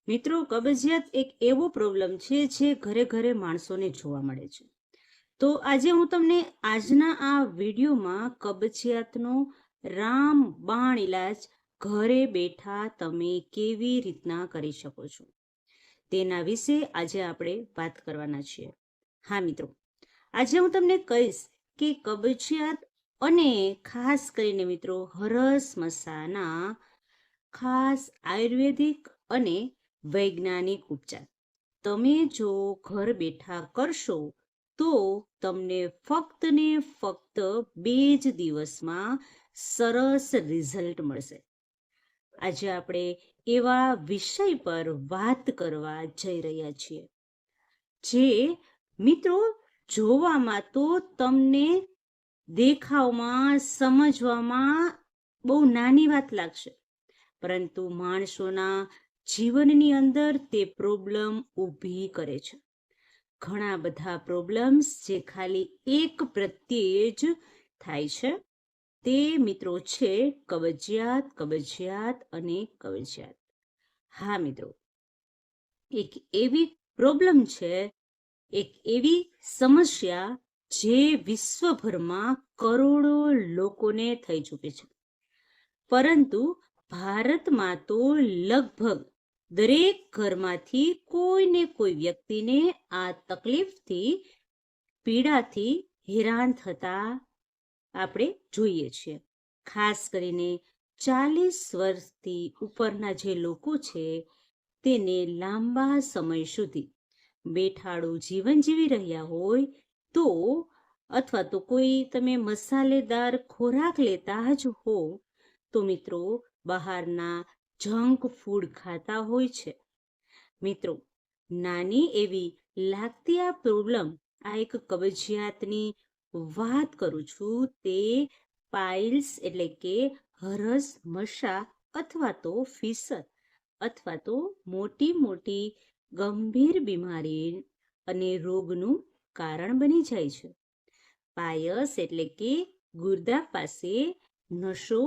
મિત્રો, કબજિયાત એક એવો પ્રોબ્લેમ છે જે ઘરે ઘરે માણસોને જોવા મળે છે. તો આજે હું તમને આજના આ વિડીયોમાં કબજિયાતનો રામબાણ ઈલાજ ઘરે બેઠા તમે કેવી રીતના કરી શકો છો તેના વિશે આજે આપણે વાત કરવાના છીએ. હા મિત્રો, આજે હું તમને કહીશ કે કબજિયાત અને ખાસ કરીને મિત્રો હરસ મસાના ખાસ આયુર્વેદિક અને વૈજ્ઞાનિક ઉપચાર તમે જો ઘર બેઠા કરશો તો તમને ફક્ત ને ફક્ત 2 જ દિવસમાં સરસ રિઝલ્ટ મળશે. આજે આપણે એવા વિષય પર વાત કરવા જઈ રહ્યા છીએ જે મિત્રો જોવામાં તો તમને દેખાવમાં સમજવામાં બહુ નાની વાત લાગશે, પરંતુ માણસોના જીવનની અંદર તે પ્રોબ્લેમ ઊભી કરે છે. ઘણા બધા પ્રોબ્લેમ્સ જે ખાલી એક પ્રત્યે જ થાય છે તે મિત્રો છે કબજિયાત અને કબજિયાત. હા મિત્રો, એક એવી પ્રોબ્લેમ છે, એક એવી સમસ્યા જે વિશ્વભરમાં કરોડો લોકોને થઈ ચૂકી છે, પરંતુ ભારતમાં તો લગભગ દરેક ઘરમાંથી કોઈને કોઈ વ્યક્તિને આ તકલીફથી પીડાથી હેરાન થતા આપણે જોઈએ છીએ. ખાસ કરીને 40 વર્ષથી ઉપરના જે લોકો છે તેને લાંબા સમય સુધી બેઠાડું જીવન જીવી રહ્યા હોય તો, અથવા તો કોઈ તમે મસાલેદાર ખોરાક લેતા જ હો તો મિત્રો બહારના જંક ફૂડ ખાતા હોય છે. મિત્રો, નાની એવી લાગતી આ પ્રોબ્લેમ, આ એક કબજિયાતની વાત કરું છું, તે પાઇલ્સ એટલે કે હરસ મસા અથવા તો ફિશર અથવા તો મોટી મોટી ગંભીર બીમારી અને રોગનું કારણ બની જાય છે. પાયસ એટલે કે ગુર્દા પાસે નસો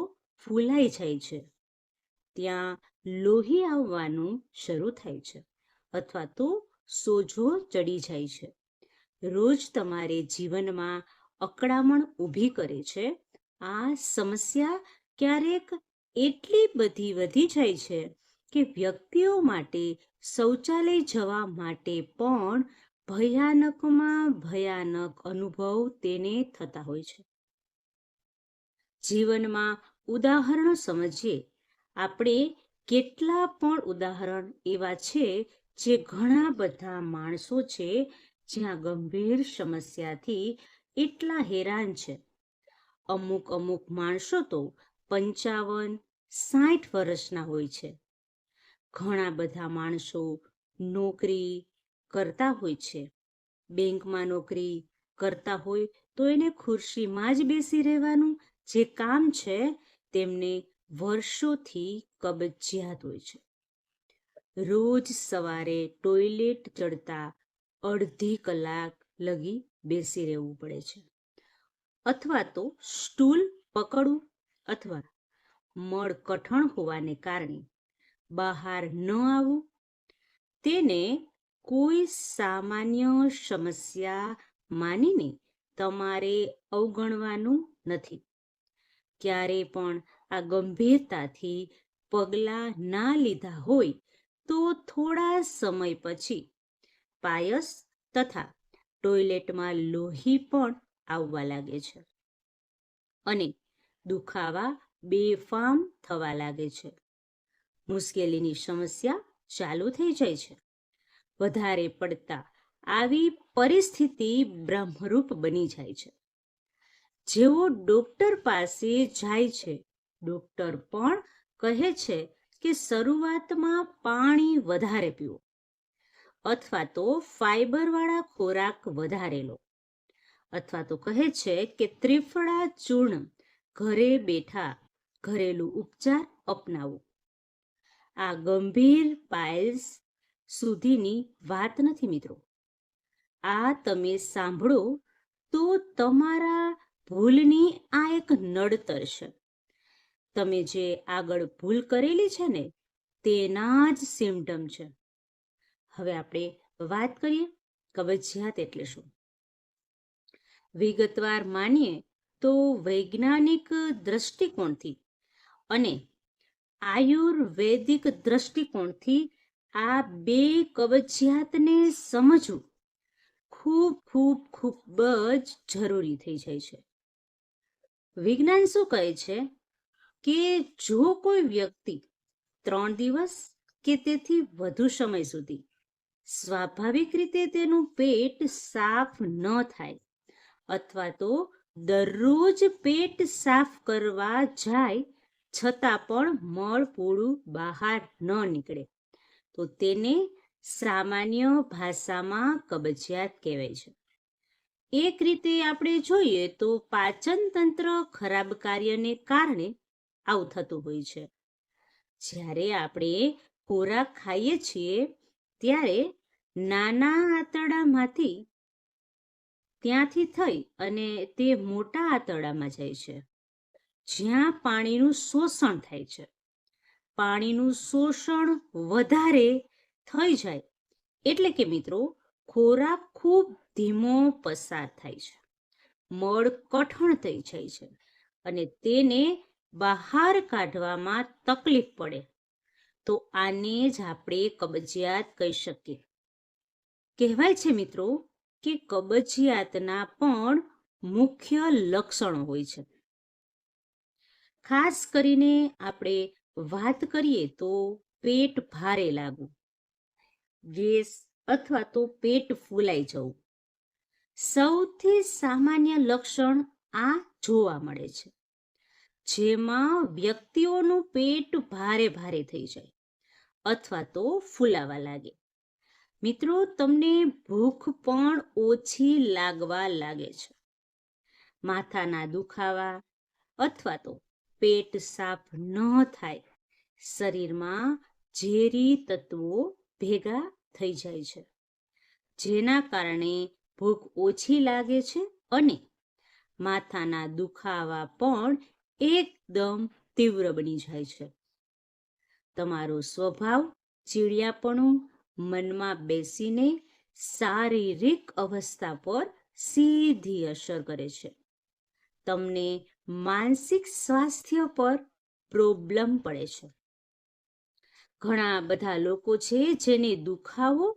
ફૂલાઈ જાય છે, ત્યાં લોહી આવવાનું શરૂ થાય છે અથવા તો સોજો ચડી જાય છે. રોજ તમારે જીવનમાં અકળામણ ઊભી કરે છે. આ સમસ્યા ક્યારેક એટલી બધી વધી જાય છે કે વ્યક્તિઓ માટે શૌચાલય જવા માટે પણ ભયાનકમાં ભયાનક અનુભવ તેને થતા હોય છે. જીવનમાં ઉદાહરણો સમજીએ, આપણે કેટલા પણ ઉદાહરણ એવા છે જે ઘણા બધા માણસો છે જ્યાં ગંભીર સમસ્યાથી એટલા હેરાન છે. અમુક માણસો તો 55-60 વર્ષના હોય છે. ઘણા બધા માણસો નોકરી કરતા હોય છે, બેંકમાં નોકરી કરતા હોય તો એને ખુરશીમાં જ બેસી રહેવાનું જે કામ છે, તેમને વર્ષોથી કબજિયાત હોય છે. રોજ સવારે ટોયલેટ ચડતા અડધી કલાક લગી બેસી રહેવું પડે છે, અથવા તો સ્ટૂલ પકડવું અથવા મળકઠણ હોવાને કારણે બહાર ન આવવું, તેને કોઈ સામાન્ય સમસ્યા માનીને તમારે અવગણવાનું નથી. ક્યારે પણ આ ગંભીરતાથી પગલાં ના લીધા હોય તો થોડા સમય પછી પાયસ તથા ટોયલેટમાં લોહી પણ આવવા લાગે છે અને દુખાવા બેફામ થવા લાગે છે. મુશ્કેલીની સમસ્યા ચાલુ થઈ જાય છે. વધારે પડતા આવી પરિસ્થિતિ બ્રહ્મરૂપ બની જાય છે. જેઓ ડોક્ટર પાસે જાય છે, ડોક્ટર પણ કહે છે કે શરૂઆતમાં પાણી વધારે પીવો અથવા તો ફાઈબરવાળા ખોરાક વધારે લો, અથવા તો કહે છે કે ત્રિફળા ચૂર્ણ ઘરે બેઠા ઘરેલું ઉપચાર અપનાવો. આ ગંભીર પાઇલ્સ સુધીની વાત નથી મિત્રો. આ તમે સાંભળો તો તમારા ભૂલની આ એક નડતર છે. તમે જે આગળ ભૂલ કરેલી છે ને, તેના જ સિમ્ટમ છે. હવે આપણે વાત કરીએ કબજિયાત એટલે શું. વિગતવાર માનીએ તો વૈજ્ઞાનિક દ્રષ્ટિકોણથી અને આયુર્વેદિક દ્રષ્ટિકોણથી આ બે કબજિયાતને સમજવું ખૂબ ખૂબ ખૂબ જ જરૂરી થઈ જાય છે. વિજ્ઞાન શું કહે છે કે જો કોઈ વ્યક્તિ 3 દિવસ કે તેથી વધુ સમય સુધી સ્વાભાવિક રીતે તેનું પેટ સાફ ન થાય અથવા તો દરરોજ પેટ સાફ કરવા જાય છતાં પણ મળપૂડું બહાર ન નીકળે તો તેને સામાન્ય ભાષામાં કબજિયાત કહેવાય છે. એક રીતે આપણે જોઈએ તો પાચન તંત્ર ખરાબ કાર્યને કારણે આવું થતું હોય છે. જ્યારે આપણે ખોરાક ખાઈએ છીએ ત્યારે નાના આંતરડામાંથી ત્યાંથી થઈ અને તે મોટા આંતરડામાં જાય છે, જ્યાં પાણીનું શોષણ થાય છે. પાણીનું શોષણ વધારે થઈ જાય એટલે કે મિત્રો ખોરાક ખૂબ ધીમો પસાર થાય છે, મળ કઠણ થઈ જાય છે અને તેને બહાર કાઢવામાં તકલીફ પડે તો આને જ આપણે કબજિયાત કહી શકીએ. કહેવાય છે મિત્રો કે કબજિયાતના પણ મુખ્ય લક્ષણો હોય છે. ખાસ કરીને આપણે વાત કરીએ તો પેટ ભારે લાગવું, ગેસ અથવા તો પેટ ફૂલાઈ જવું. સૌથી સામાન્ય લક્ષણ આ જોવા મળે છે, જેમાં વ્યક્તિઓનું પેટ ભારે ભારે થઈ જાય અથવા તો ફૂલાવા લાગે. મિત્રો તમને ભૂખ પણ ઓછી લાગવા લાગે છે. માથાના દુખાવા અથવા તો પેટ સાફ ન થાય, શરીરમાં ઝેરી તત્વો ભેગા થઈ જાય છે, જેના કારણે ભૂખ ઓછી લાગે છે અને માથાના દુખાવા પણ એકદમ તીવ્ર બની જાય છે. તમારો સ્વભાવ ચીડિયાપણું મનમાં બેસીને શારીરિક અવસ્થા પર સીધી અસર કરે છે. તમને માનસિક સ્વાસ્થ્ય પર પ્રોબ્લેમ પડે છે. ઘણા બધા લોકો છે જેને દુખાવો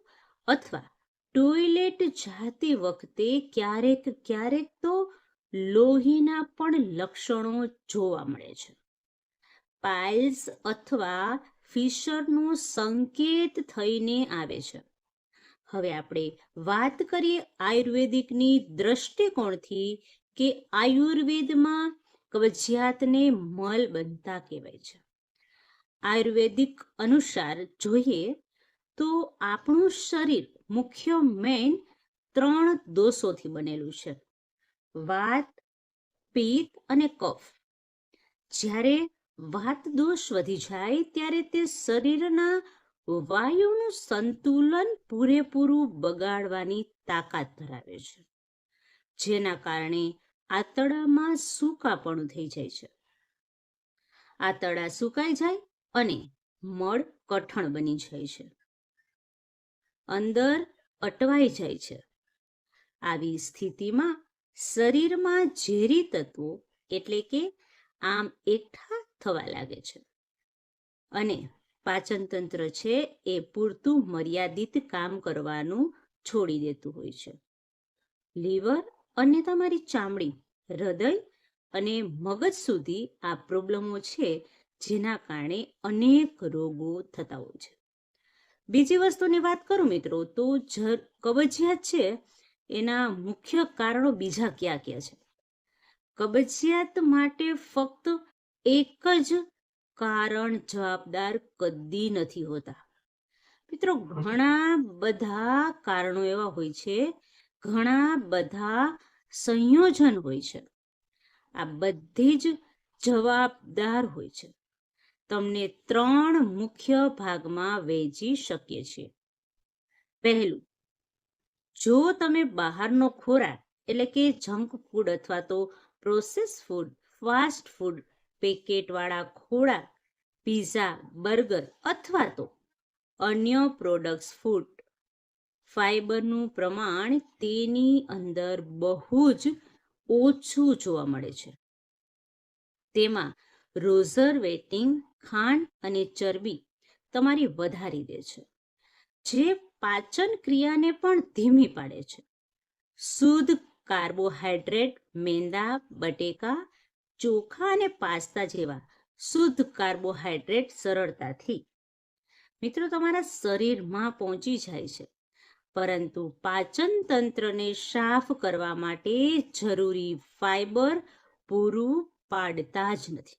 અથવા ટોયલેટ જતી વખતે ક્યારેક ક્યારેક તો લોહીના પણ લક્ષણો જોવા મળે છે. પાઇલ્સ અથવા ફિશરનો સંકેત થઈને આવે છે. હવે આપણે વાત કરીએ આયુર્વેદિકની દ્રષ્ટિકોણથી કે આયુર્વેદમાં કબજિયાતને મલબંધતા કહેવાય છે. આયુર્વેદિક અનુસાર જોઈએ તો આપણું શરીર મુખ્ય મેઇન 3 દોષોથી બનેલું છે: વાત, પિત્ત અને કફ. જ્યારે વાત દોષ વધી જાય ત્યારે તે શરીરના વાયુનું સંતુલન પૂરેપૂરું બગાડવાની તાકાત ધરાવે છે, જેના કારણે આંતરડામાં સૂકાપણું થઈ જાય છે. આંતરડા સુકાઈ જાય અને મળ કઠણ બની જાય છે, અંદર અટવાઈ જાય છે. આવી સ્થિતિમાં શરીરમાં ઝેરી તત્વો એટલે કે આમ એકઠા થવા લાગે છે અને પાચન તંત્ર છે એ પૂરતું મર્યાદિત કામ કરવાનું છોડી દેતું હોય છે. લીવર અને તમારી ચામડી, હૃદય અને મગજ સુધી આ પ્રોબ્લેમો છે, જેના કારણે અનેક રોગો થતા હોય છે. બીજી વસ્તુની વાત કરું મિત્રો તો કબજિયાત છે એના મુખ્ય કારણો બીજા કયા કયા છે. કબજિયાત માટે ફક્ત એક જ કારણ જવાબદાર કદી નથી હોતા. મિત્રો ઘણા બધા કારણો એવા હોય છે, ઘણા બધા સંયોજન હોય છે. આ બધી જ જવાબદાર હોય છે. તમને 3 મુખ્ય ભાગમાં વહેંચી શકીએ છીએ. પહેલું, જો તમે બહારનો ખોરાક એટલે કે જંક ફૂડ અથવા તો પ્રોસેસ ફૂડ, ફાસ્ટ ફૂડ, પેકેટવાળા ખોરાક, પીઝા, બર્ગર અથવા તો અન્ય પ્રોડક્ટ્સ ફૂડ ફાઈબરનું પ્રમાણ તેની અંદર બહુ જ ઓછું જોવા મળે છે. તેમાં રોઝરવેટિંગ ખાંડ અને ચરબી તમારી વધારી દે છે, જે પાચન ક્રિયાને પણ ધીમી પાડે છે. શુદ્ધ કાર્બોહાઈડ્રેટ મેંદા, બટેકા, ચોખા અને પાસ્તા જેવા શુદ્ધ કાર્બોહાઈડ્રેટ સરળતાથી મિત્રો તમારા શરીરમાં પહોંચી જાય છે, પરંતુ પાચન તંત્રને સાફ કરવા માટે જરૂરી ફાઈબર પૂરું પાડતા જ નથી.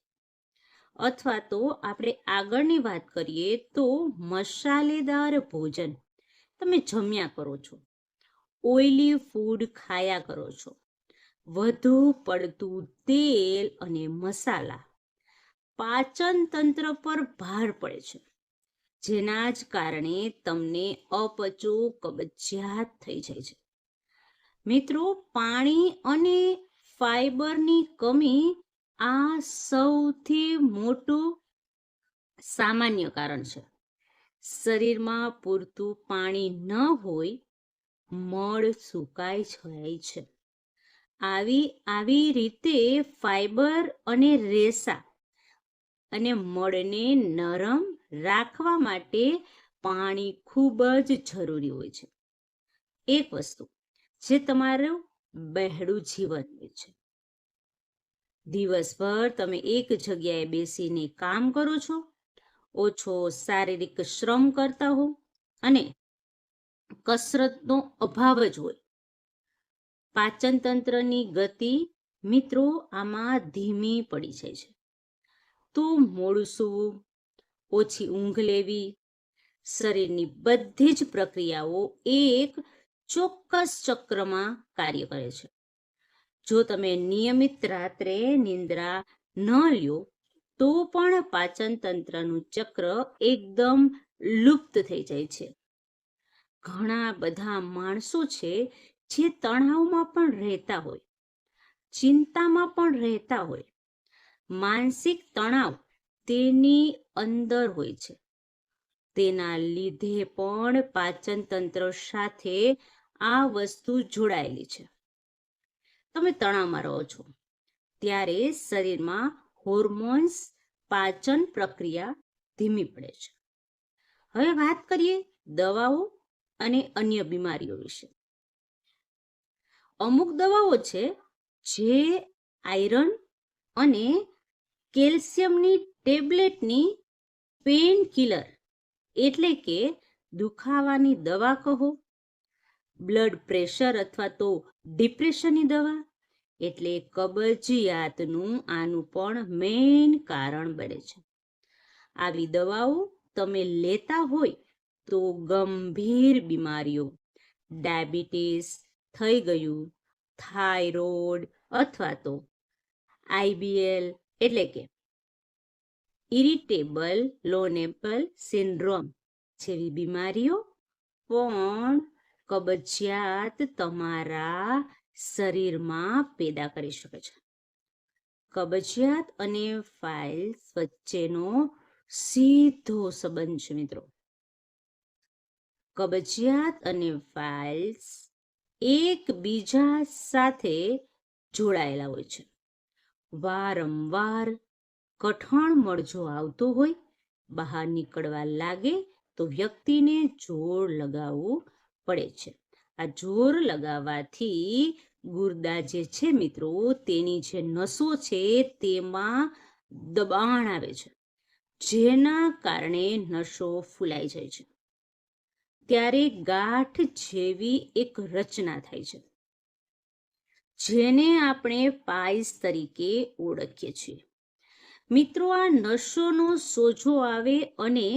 અથવા તો આપણે આગળની વાત કરીએ તો મસાલેદાર ભોજન તમે જમ્યા કરો છો, ઓઇલી ફૂડ ખાયા કરો છો, વધુ પડતું તેલ અને મસાલા પાચન તંત્ર પર ભાર પડે છે, જેના જ કારણે તમને અપચો, કબજિયાત થઈ જાય છે. મિત્રો, પાણી અને ફાઈબરની કમી આ સૌથી મોટું સામાન્ય કારણ છે. શરીરમાં પૂરતું પાણી ન હોય, મળ સુકાઈ જાય છે. આવી રીતે ફાઈબર અને રેસા અને મળને નરમ રાખવા માટે પાણી ખૂબ જ જરૂરી હોય છે. એક વસ્તુ જે તમારું બહેડું જીવન હોય છે. દિવસભર તમે એક જગ્યાએ બેસીને કામ કરો છો, ઓછો શારીરિક શ્રમ કરતા હો અને કસરતનો અભાવ જ હોય. પાચન તંત્રની ગતિ મિત્રો આમાં ધીમી પડી જાય છે. તો મોડું સૂવું, ઓછી ઊંઘ લેવી, શરીરની બધી જ પ્રક્રિયાઓ એક ચોક્કસ ચક્રમાં કાર્ય કરે છે. જો તમે નિયમિત રાત્રે નિંદ્રા ન લ્યો તો પણ પાચન તંત્રનું ચક્ર એકદમ લુપ્ત થઈ જાય છે. ઘણા બધા માણસો છે જે તણાવમાં પણ રહેતા હોય, ચિંતામાં પણ રહેતા હોય. માનસિક તણાવ તેની અંદર હોય છે. તેના લીધે પણ પાચન તંત્ર સાથે આ વસ્તુ જોડાયેલી છે. તમે તણાવમાં રહો છો ત્યારે શરીરમાં હોર્મોન્સ, પાચન પ્રક્રિયા ધીમી પડે છે. હવે વાત કરીએ દવાઓ અને અન્ય બીમારીઓ વિશે. અમુક દવાઓ છે જે આયરન અને કેલ્શિયમની ટેબ્લેટની પેન કિલર એટલે કે દુખાવાની દવા કહો, બ્લડ પ્રેશર અથવા તો ડિપ્રેશનની દવા એટલે કબજિયાતનું આનું પણ મેઇન કારણ બને છે. આવી દવાઓ તમે લેતા હોય તો ગંભીર બીમારીઓ, ડાયાબિટીસ થઈ ગયું, થાઇરોઇડ અથવા તો IBL એટલે કે ઇરિટેબલ લોનેપલ સિન્ડ્રોમ જેવી બીમારીઓ પણ કબજિયાત તમારા શરીરમાં પેદા કરી શકે છે. કબજિયાત અને ફાઇલ્સ વચ્ચેનો સીધો સંબંધ છે મિત્રો. કબજિયાત અને ફાઇલ્સ એકબીજા સાથે જોડાયેલા હોય છે. વારંવાર કઠણ મળજો આવતો હોય, બહાર નીકળવા લાગે તો વ્યક્તિને જોર લગાવવું પડે છે. આ જોર લગાવવાથી ગુર્દા જે છે મિત્રો, તેની જે નસો છે તેમાં દબાણ આવે છે, જેના કારણે નસો ફૂલાઈ જાય છે. ત્યારે ગાંઠ જેવી એક રચના થાય છે, જેને આપણે પાઇલ્સ તરીકે ઓળખીએ છીએ. મિત્રો, આ નસોનો સોજો આવે અને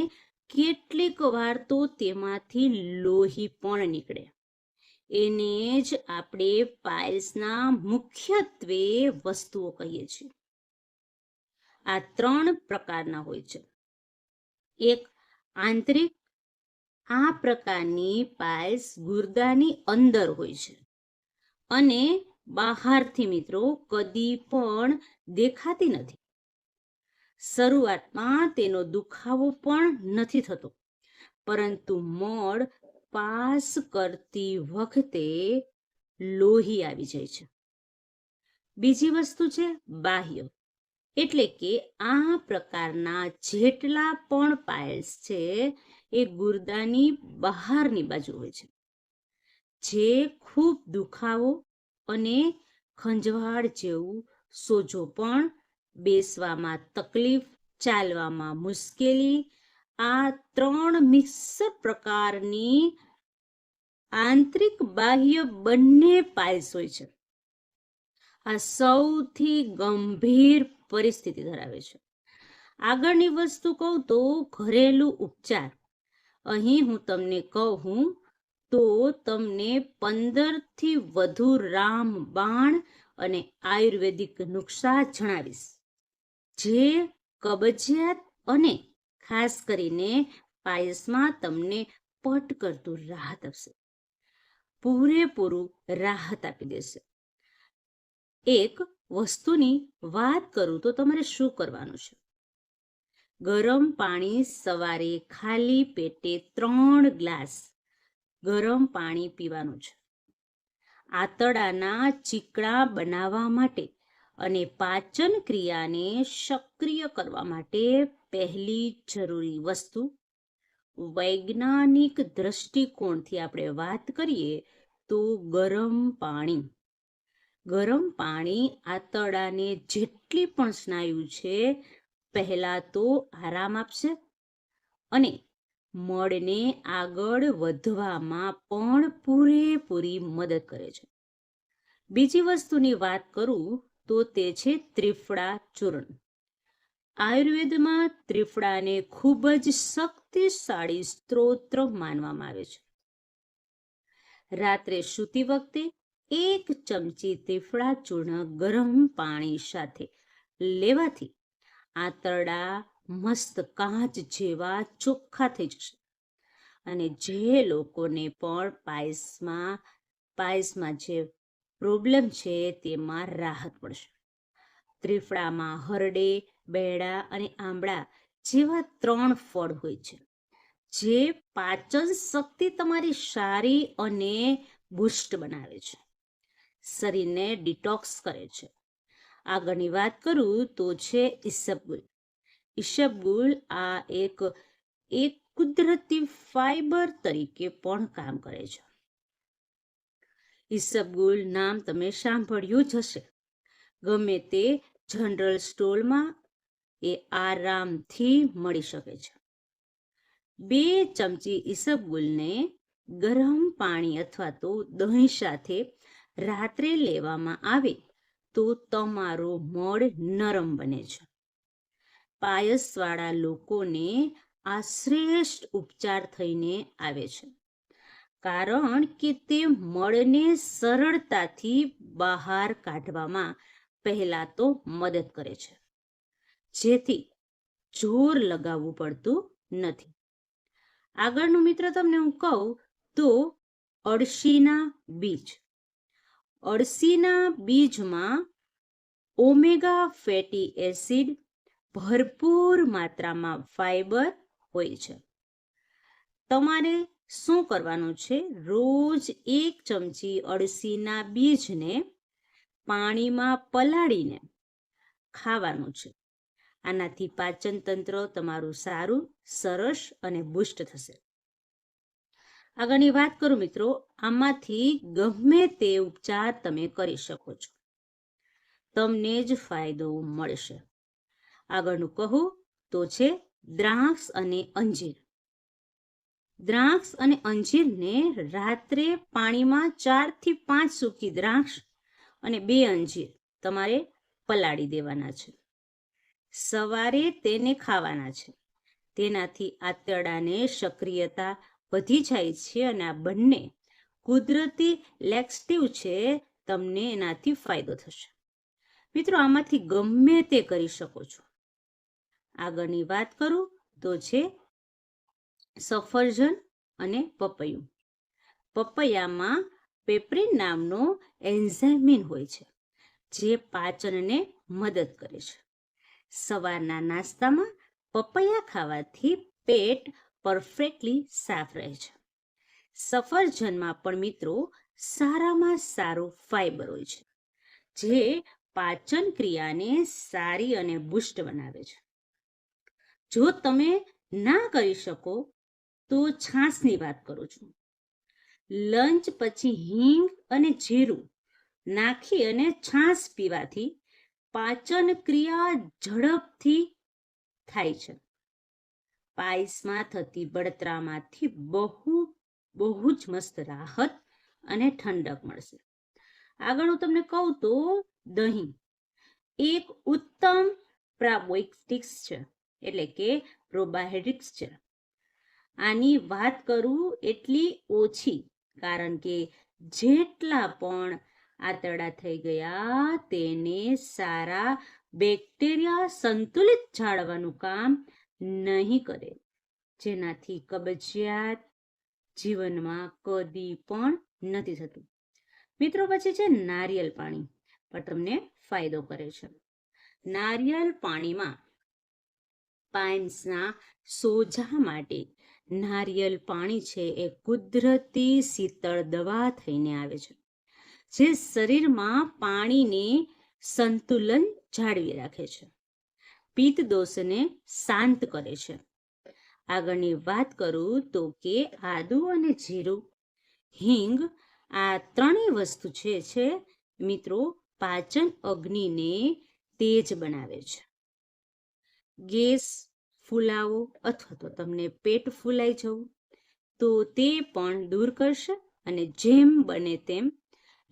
કેટલીક વાર તો તેમાંથી લોહી પણ નીકળે. એને જ આપણે પાઇલ્સના મુખ્યત્વે વસ્તુઓ કહીએ છીએ. આ 3 પ્રકારના હોય છે. એક આંતરિક, આ પ્રકારની પાઇલ્સ ગુર્દાની અંદર હોય છે અને બહારથી મિત્રો કદી પણ દેખાતી નથી. શરૂઆતમાં તેનો દુખાવો પણ નથી થતો, પરંતુ મળ પાસ કરતી વખતે લોહી આવી જાય છે. બીજી વસ્તુ છે બાહ્ય, એટલે કે આ પ્રકારના જેટલા પણ પાયલ્સ છે એ ગુર્દાની બહારની બાજુ હોય છે, જે ખૂબ દુખાવો અને ખંજવાળ જેવું સોજો પણ, બેસવામાં તકલીફ, ચાલવામાં મુશ્કેલી, આ 3 મિક્સર પ્રકારની આંતરિક બાહ્ય બંને પાયલ્સ હોય છે. આ સૌથી ગંભીર પરિસ્થિતિ ધરાવે છે. આગળની વસ્તુ કહું તો ઘરેલું ઉપચાર. અહીં હું તમને કહું તો તમને 15 થી વધુ રામબાણ અને આયુર્વેદિક નુસ્ખા જણાવીશ, જે કબજિયાત અને ખાસ કરીને પાયસમાં તમને પટ કરતું રાહત આપશે, પૂરેપૂરું રાહત આપી દેશે. એક વસ્તુની વાત કરું તો તમારે શું કરવાનું છે. ગરમ પાણી સવારે ખાલી પેટે 3 ગ્લાસ ગરમ પાણી પીવાનું છે. આંતરડાના ચીકણા બનાવવા માટે અને પાચન ક્રિયાને સક્રિય કરવા માટે પહેલી જરૂરી વસ્તુ, વૈજ્ઞાનિક દ્રષ્ટિકોણથી આપણે વાત કરીએ તો ગરમ પાણી. ગરમ પાણી આંતરડાને જેટલી પણ સ્નાયુ છે પહેલા તો આરામ આપશે અને મળને આગળ વધવામાં પણ પૂરેપૂરી મદદ કરે છે. બીજી વસ્તુની વાત કરું તો તે છે ત્રિફળા ચૂર્ણ. આયુર્વેદમાં ત્રિફળાને ખૂબ જ શક્તિશાળી સ્ત્રોત માનવામાં આવે છે. રાત્રે સૂતી વખતે 1 ચમચી ત્રિફળા ચૂર્ણ ગરમ પાણી સાથે લેવાથી આંતરડા મસ્ત કાચ જેવા ચોખ્ખા થઈ જશે અને જે લોકોને પણ પાયસમાં જે પ્રોબ્લેમ છે તેમાં રાહત મળશે. ત્રિફળામાં હરડે, બેડા અને આંબળા જેવા 3 ફળ હોય છે, જે પાચન શક્તિ તમારી સારી અને બુસ્ટ બનાવે છે, શરીરને ડિટોક્સ કરે છે. આગળની વાત કરું તો છે ઈસબગુલ. ઈસબગુલ આ એક કુદરતી ફાઈબર તરીકે પણ કામ કરે છે. ઈસબગુલ નામ તમે સાંભળ્યું જ હશે. ગમે તે જનરલ સ્ટોરમાં એ આરામથી મળી શકે છે. 2 ચમચી ઈસબગુલને ગરમ પાણી અથવા તો દહીં સાથે રાત્રે લેવામાં આવે તો તમારો મળ નરમ બને છે. પાયસવાળા લોકોને આ શ્રેષ્ઠ ઉપચાર થઈને આવે છે, કારણ કે તે મળને સરળતાથી બહાર કાઢવામાં પહેલા તો મદદ કરે છે, જેથી જોર લગાવવું પડતું નથી. આગળનું મિત્ર તમને હું કહું તો અળસીના બીજ. અળસીના બીજમાં ઓમેગા ફેટી એસિડ, ભરપૂર માત્રામાં ફાઈબર હોય છે. તમારે શું કરવાનું છે, રોજ 1 ચમચી અળસીના બીજને પાણીમાં પલાળીને ખાવાનું છે. આનાથી પાચન તંત્ર તમારું સારું, સરસ અને બુસ્ટ થશે. આગળની વાત કરું મિત્રો, આમાંથી ગમે તે ઉપચાર તમે કરી શકો છો, તમને જ ફાયદો મળશે. આગળનું કહું તો છે દ્રાક્ષ અને અંજીર. દ્રાક્ષ અને અંજીરને રાત્રે પાણીમાં 4 થી 5 સૂકી દ્રાક્ષ અને 2 અંજીર તમારે પલાળી દેવાના છે. સવારે તેને ખાવાના છે. તેનાથી આંતરડાને સક્રિયતા વધી જાય છે અને આ બંને કુદરતી લેક્સેટિવ છે, તમને એનાથી ફાયદો થશે. મિત્રો, આમાંથી ગમે તે કરી શકો છો. આગળની વાત કરું તો છે સફરજન અને પપૈયું. પપૈયામાં પેપ્રિન નામનો એન્ઝાઇમ હોય છે, જે પાચનને મદદ કરે છે. સવારના નાસ્તામાં પપૈયા ખાવાથી પેટ પરફેક્ટલી સાફ રહે છે. સફરજનમાં પણ મિત્રો સારામાં સારું ફાઈબર હોય છે, જે પાચન ક્રિયાને સારી અને બુસ્ટ બનાવે છે. જો તમે ના કરી શકો તો છાશની વાત કરું છું. લંચ પછી હિંગ અને જીરું નાખી અને છાશ પીવાથી પાચન ક્રિયા ઝડપથી થાય છે. પાયસમાં થતી બળતરામાંથી બહુ જ મસ્ત રાહત અને ઠંડક મળશે. આગળ હું તમને કહું તો દહીં એક ઉત્તમ પ્રોબાયોટિક્સ છે, એટલે કે પ્રોબાયોટિક્સ છે. આની વાત કરું એટલી ઓછી, કારણ કે જેટલા પણ આંતરડા થઈ ગયા તેને સારા બેક્ટેરિયા સંતુલિત જાળવવાનું કામ નહીં કરે, જેનાથી કબજિયાત જીવનમાં કદી પણ નથી થતું. મિત્રો પછી છે નારિયેળ પાણી, પણ તમને ફાયદો કરે છે. નારિયેળ પાણીમાં પાઇલ્સના સોજા માટે નારિયેળ પાણી છે એ કુદરતી શીતળ દવા થઈને આવે છે, જે શરીરમાં પાણીને સંતુલન જાળવી રાખે છે, પિત્ત દોષને શાંત કરે છે. આગળની વાત કરું તો કે આદુ અને જીરું, હિંગ, આ ત્રણેય વસ્તુ છે મિત્રો પાચન અગ્નિને તેજ બનાવે છે. ગેસ, ફૂલાવો અથવા તો તમને પેટ ફૂલાઈ જવું તો તે પણ દૂર કરશે. અને જેમ બને તેમ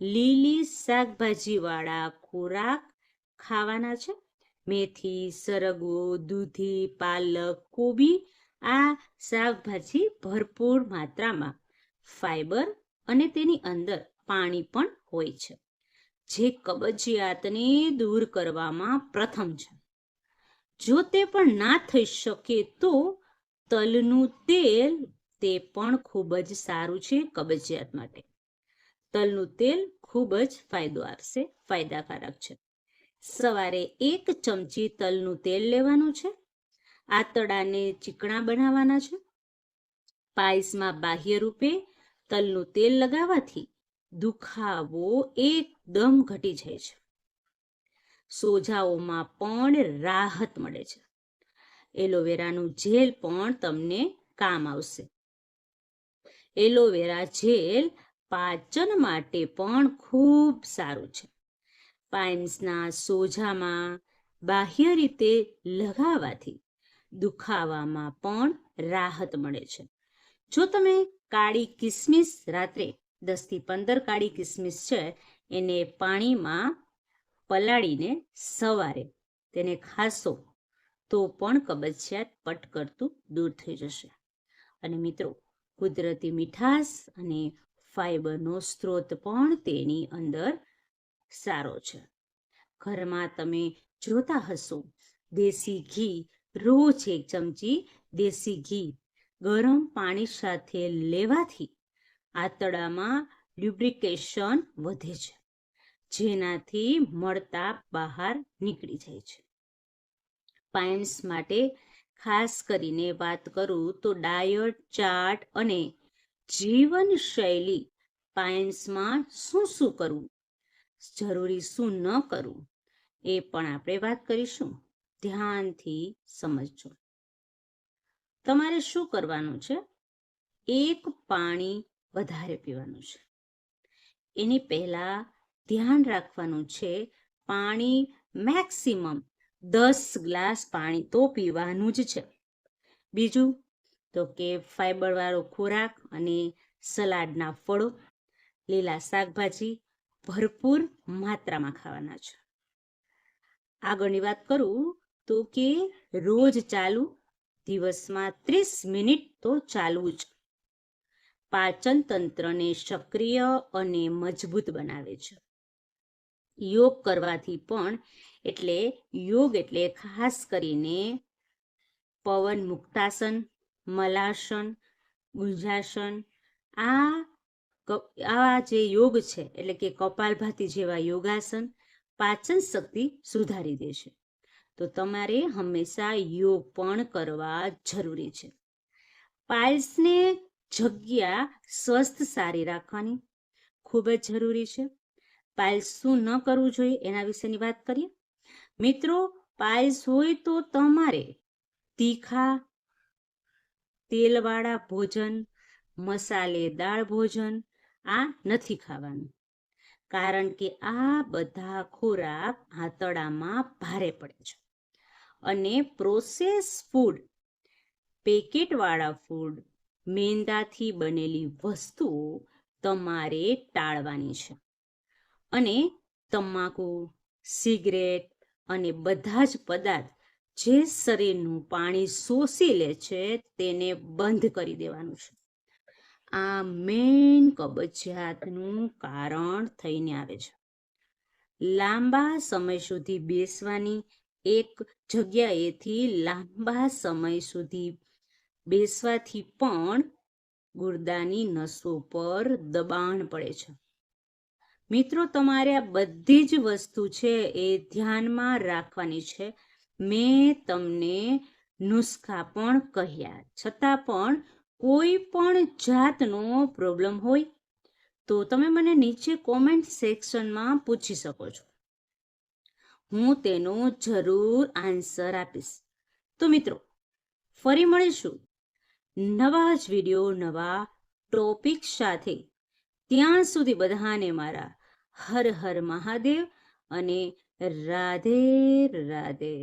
લીલી શાકભાજીવાળા ખોરાક ખાવાના છે. મેથી, સરગવો, દૂધી, પાલક, કોબી, આ શાકભાજી ભરપૂર માત્રામાં ફાઈબર અને તેની અંદર પાણી પણ હોય છે, જે કબજિયાતને દૂર કરવામાં પ્રથમ છે. જો તે પણ ના થઈ શકે તો તલનું તેલ, તે પણ ખૂબ જ સારું છે કબજિયાત માટે. તલનું તેલ ખૂબ જ ફાયદો આપશે, ફાયદાકારક છે. સવારે 1 ચમચી તલનું તેલ લેવાનું છે. આંતરડાને ચીકણા બનાવવાના છે. પાયસમાં બાહ્ય રૂપે તલનું તેલ લગાવવાથી દુખાવો એકદમ ઘટી જાય છે. સોજાઓમાં પણ રાહત મળે છે. એલોવેરાનું જેલ પણ તમને કામ આવશે. એલોવેરા જેલ પાચન માટે પણ ખૂબ સારું છે. પાઇલ્સના સોજામાં બાહ્ય રીતે લગાવવાથી દુખાવામાં પણ રાહત મળે છે. જો તમે કાળી કિસમિસ રાત્રે 10 થી 15 કાળી કિસમિસ છે એને પાણીમાં પલાળીને સવારે તેને ખાશો તો પણ કબજિયાત પટ કરતું દૂર થઈ જશે. અને મિત્રો કુદરતી મીઠાશ અને ફાઈબરનો સ્ત્રોત પણ તેની અંદર સારો છે. ઘરમાં તમે જોતા હશો દેશી ઘી, રોજ 1 ચમચી દેશી ઘી ગરમ પાણી સાથે લેવાથી આંતરડામાં લ્યુબ્રિકેશન વધે છે, જેનાથી મળતા બહાર નીકળી જાય છે. પાઇલ્સ માટે ખાસ કરીને વાત કરું તો ડાયટ ચાર્ટ અને જીવનશૈલી, પાઇલ્સમાં શું કરવું, જરૂરી શું ન કરવું, એ પણ આપણે વાત કરીશું. ધ્યાનથી સમજજો. તમારે શું કરવાનું છે? 1 પાણી વધારે પીવાનું છે. એની પહેલા ધ્યાન રાખવાનું છે પાણી મેક્સિમમ 10 ગ્લાસ પાણી તો પીવાનું જ છે. બીજું તો કે ફાઈબરવાળો ખોરાક અને સલાડના ફળો, લીલા શાકભાજી ભરપૂર માત્રામાં ખાવાના છે. આગળની વાત કરું તો કે રોજ ચાલુ, દિવસમાં 30 મિનિટ તો ચાલવું જ. પાચન તંત્રને સક્રિય અને મજબૂત બનાવે છે. યોગ કરવાથી પણ, એટલે યોગ એટલે ખાસ કરીને પવન મુક્તાસન, મલાસન, ગુંજાસન, આ જે યોગ છે એટલે કે કપાલભાતિ જેવા યોગાસન પાચન શક્તિ સુધારી દે છે. તો તમારે હંમેશા યોગ પણ કરવા જરૂરી છે. પાઇલ્સને જગ્યા સ્વસ્થ સારી રાખવાની ખૂબ જ જરૂરી છે. પાઇલ્સ શું ન કરવું જોઈએ એના વિશેની વાત કરીએ. મિત્રો, પાઇલ્સ હોય તો તમારે તીખા તેલવાળા ભોજન, મસાલેદાર ભોજન આ નથી ખાવાનું, કારણ કે આ બધા ખોરાક આંતરડામાં ભારે પડે છે. અને પ્રોસેસ ફૂડ, પેકેટવાળા ફૂડ, મેંદાથી બનેલી વસ્તુઓ તમારે ટાળવાની છે. અને તમાકુ, સિગરેટ અને બધા જ પદાર્થ જે શરીરનું પાણી શોષી લે છે તેને બંધ કરી દેવાનું છે. આ મેઇન કબજિયાતનું કારણ થઈને આવે છે. લાંબા સમય સુધી બેસવાની એક જગ્યાએથી લાંબા સમય સુધી બેસવાથી પણ ગુર્દાની નસો પર દબાણ પડે છે. મિત્રો, તમારે આ બધી જ વસ્તુ છે એ ધ્યાનમાં રાખવાની છે. મેં તમને નુસ્ખા પણ કહ્યા, છતાં પણ કોઈ પણ જાતનો પ્રોબ્લેમ હોય તો તમે મને નીચે કોમેન્ટ સેક્શનમાં પૂછી શકો છો. હું તેનો જરૂર આન્સર આપીશ. તો મિત્રો, ફરી મળીશું નવા જ વિડીયો, નવા ટોપિક સાથે. ત્યાં સુધી બધાને મારા હર હર મહાદેવ અને રાધે રાધે.